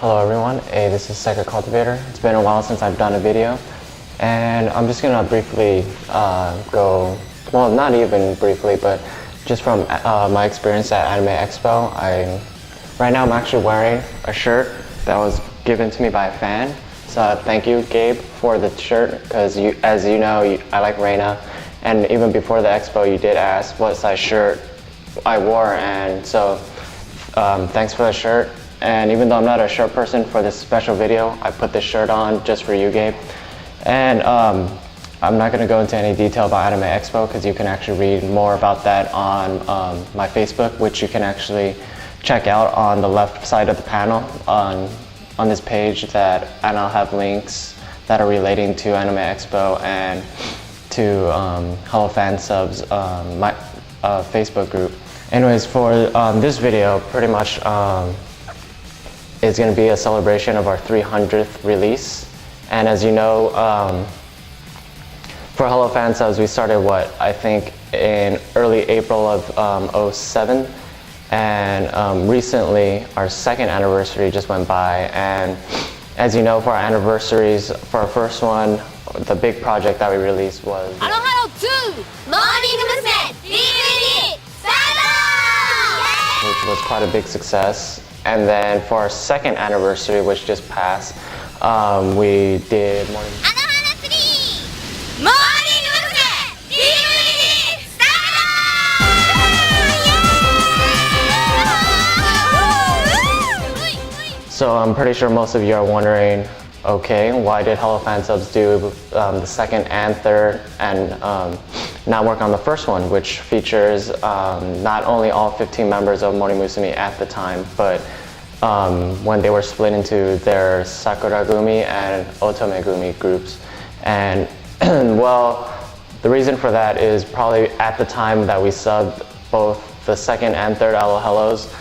Hello everyone, hey, this is Sakura Cultivator. It's been a while since I've done a video, and I'm just gonna briefly go, well, not even briefly, but just from my experience at Anime Expo. Right now I'm actually wearing a shirt that was given to me by a fan. So thank you, Gabe, for the shirt, because as you know, I like Reina, and even before the expo you did ask what size shirt I wore, and so thanks for the shirt. And even though I'm not a shirt person for this special video, I put this shirt on just for you, Gabe. And I'm not going to go into any detail about Anime Expo because you can actually read more about that on my Facebook, which you can actually check out on the left side of the panel on this page, and I'll have links that are relating to Anime Expo and to Hello Fan Subs, my Facebook group. Anyways, for this video, pretty much it's going to be a celebration of our 300th release. And as you know, for Hello Fan Subs, we started I think in early April of 07. And recently, our second anniversary just went by. And as you know, for our anniversaries, for our first one, the big project that we released was Alo-Hello 2! Morning Musume DVD! Start! Which was quite a big success. And then for our second anniversary, which just passed, we did Morning Alo-Hello 3! Morning Musume DVD! Start! So I'm pretty sure most of you are wondering, okay, why did Hello Fan Subs do the second and third and not work on the first one, which features not only all 15 members of Morning Musume at the time, but when they were split into their Sakura Gumi and Otome Gumi groups. And well, the reason for that is probably at the time that we subbed both the second and third Alo-Hellos,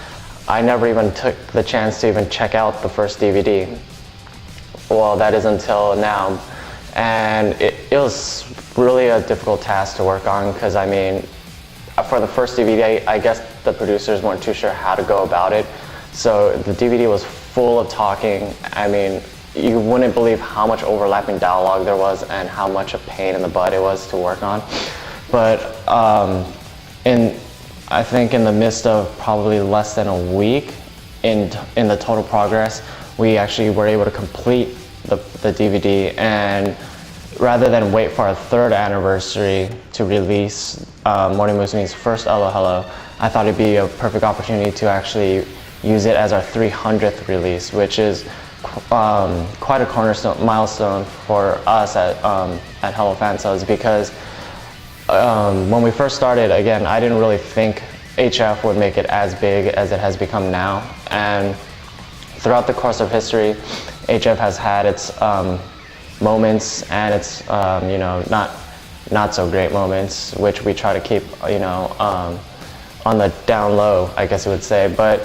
I never even took the chance to even check out the first DVD. Well, that is until now. And it was really a difficult task to work on because, I mean, for the first DVD, I guess the producers weren't too sure how to go about it. So the DVD was full of talking. I mean, you wouldn't believe how much overlapping dialogue there was and how much a pain in the butt it was to work on. But I think in the midst of probably less than a week in the total progress, we actually were able to complete the DVD. And rather than wait for our third anniversary to release Morning Musume's first Alo-Hello, I thought it'd be a perfect opportunity to actually use it as our 300th release, which is quite a milestone for us at Hello Fan Subs, because when we first started, again, I didn't really think HF would make it as big as it has become now. And throughout the course of history, HF has had its moments and its you know, not so great moments, which we try to keep, you know, on the down low, I guess you would say. But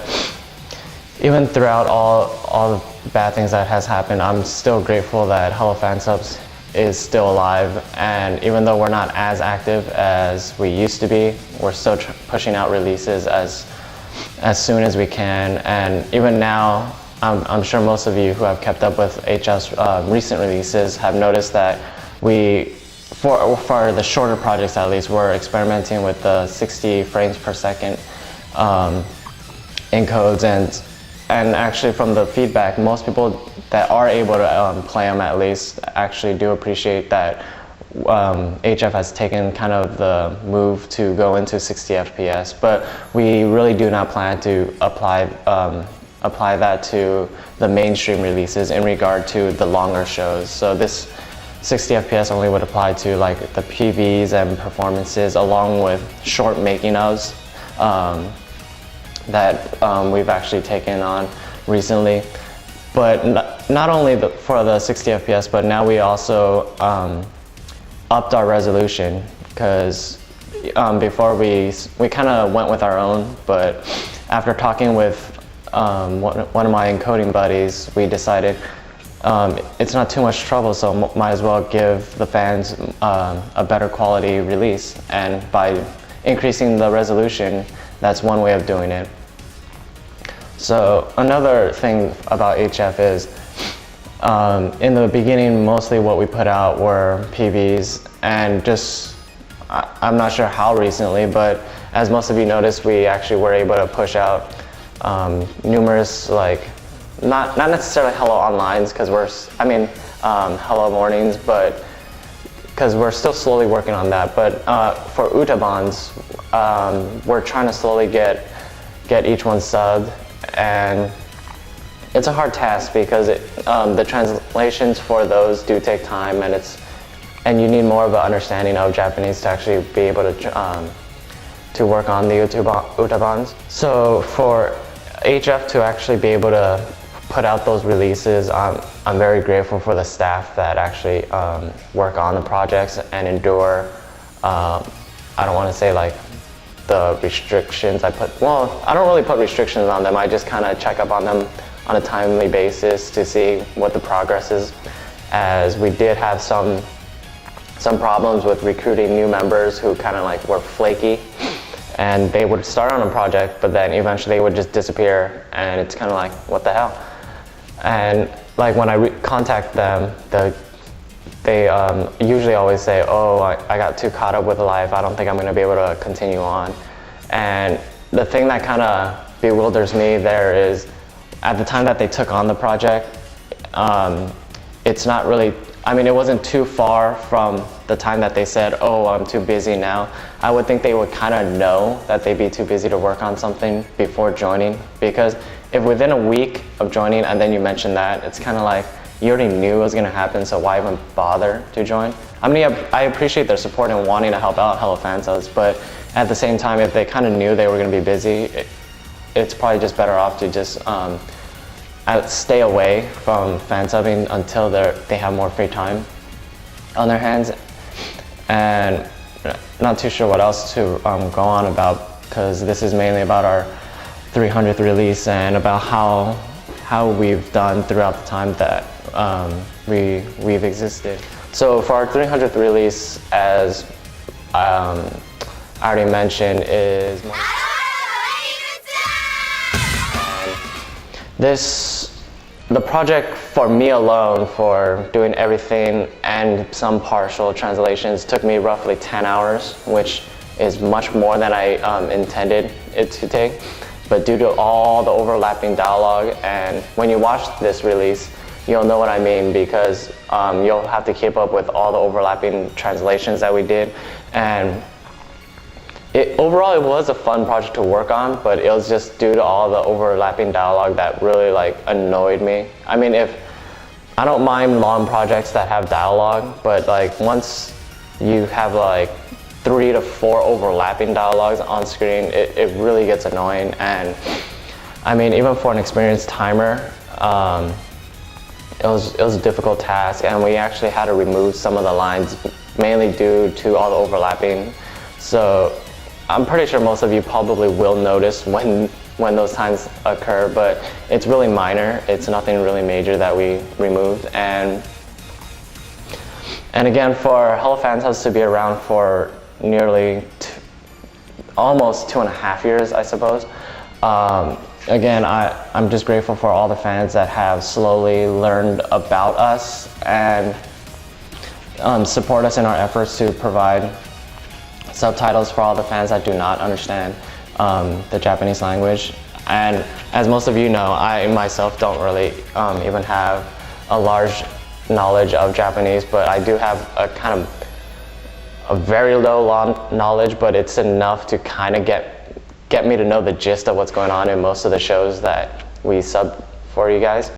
even throughout all the bad things that has happened, I'm still grateful that Hello Fan Subs is still alive. And even though we're not as active as we used to be, we're still pushing out releases as soon as we can. And even now, I'm sure most of you who have kept up with HF's recent releases have noticed that for the shorter projects at least, we're experimenting with the 60 frames per second encodes, and actually from the feedback, most people that are able to play them at least actually do appreciate that HF has taken kind of the move to go into 60 FPS, but we really do not plan to apply that to the mainstream releases in regard to the longer shows. So this 60 FPS only would apply to like the PVs and performances, along with short making ofs that we've actually taken on recently. But not only for the 60 FPS, but now we also upped our resolution, because before we kind of went with our own, but after talking with one of my encoding buddies, we decided it's not too much trouble, so might as well give the fans a better quality release. And by increasing the resolution, that's one way of doing it. So another thing about HF is, in the beginning, mostly what we put out were PVs, and just, I'm not sure how recently, but as most of you noticed, we actually were able to push out numerous, like, not necessarily Hello Onlines, because Hello Mornings, but because we're still slowly working on that. But for Utabans, we're trying to slowly get each one subbed, and it's a hard task because the translations for those do take time, and you need more of an understanding of Japanese to actually be able to work on the Utabans. So for HF to actually be able to put out those releases, I'm very grateful for the staff that actually work on the projects and endure, I don't want to say like the restrictions I don't really put restrictions on them. I just kind of check up on them on a timely basis to see what the progress is, as we did have some problems with recruiting new members who kind of like were flaky, and they would start on a project, but then eventually they would just disappear, and it's kind of like, what the hell? And like when I contact them, they usually always say, oh, I got too caught up with life, I don't think I'm going to be able to continue on. And the thing that kind of bewilders me there is, at the time that they took on the project, it's not really, it wasn't too far from the time that they said, oh, I'm too busy now. I would think they would kind of know that they'd be too busy to work on something before joining, because if within a week of joining and then you mention that, it's kind of like, you already knew it was going to happen, so why even bother to join? I appreciate their support and wanting to help out Hello Fan Subs, but at the same time, if they kind of knew they were going to be busy, it's probably just better off to just stay away from fan subbing until they have more free time on their hands. And not too sure what else to go on about, because this is mainly about our 300th release and about how we've done throughout the time that we've existed. So for our 300th release, as I already mentioned, is the project for me alone, for doing everything and some partial translations, took me roughly 10 hours, which is much more than I intended it to take. But due to all the overlapping dialogue, and when you watch this release, you'll know what I mean, because you'll have to keep up with all the overlapping translations that we did. And overall, it was a fun project to work on, but it was just due to all the overlapping dialogue that really annoyed me. I don't mind long projects that have dialogue, but once you have 3 to 4 overlapping dialogues on screen, it really gets annoying. And even for an experienced timer, it was a difficult task, and we actually had to remove some of the lines, mainly due to all the overlapping. So I'm pretty sure most of you probably will notice when those times occur, but it's really minor. It's nothing really major that we removed. And again, for Hello Fan Subs to be around for nearly almost 2.5 years, I suppose. Again, I'm just grateful for all the fans that have slowly learned about us and support us in our efforts to provide subtitles for all the fans that do not understand the Japanese language. And as most of you know, I myself don't really even have a large knowledge of Japanese, but I do have a very low knowledge, but it's enough to kind of get me to know the gist of what's going on in most of the shows that we sub for you guys.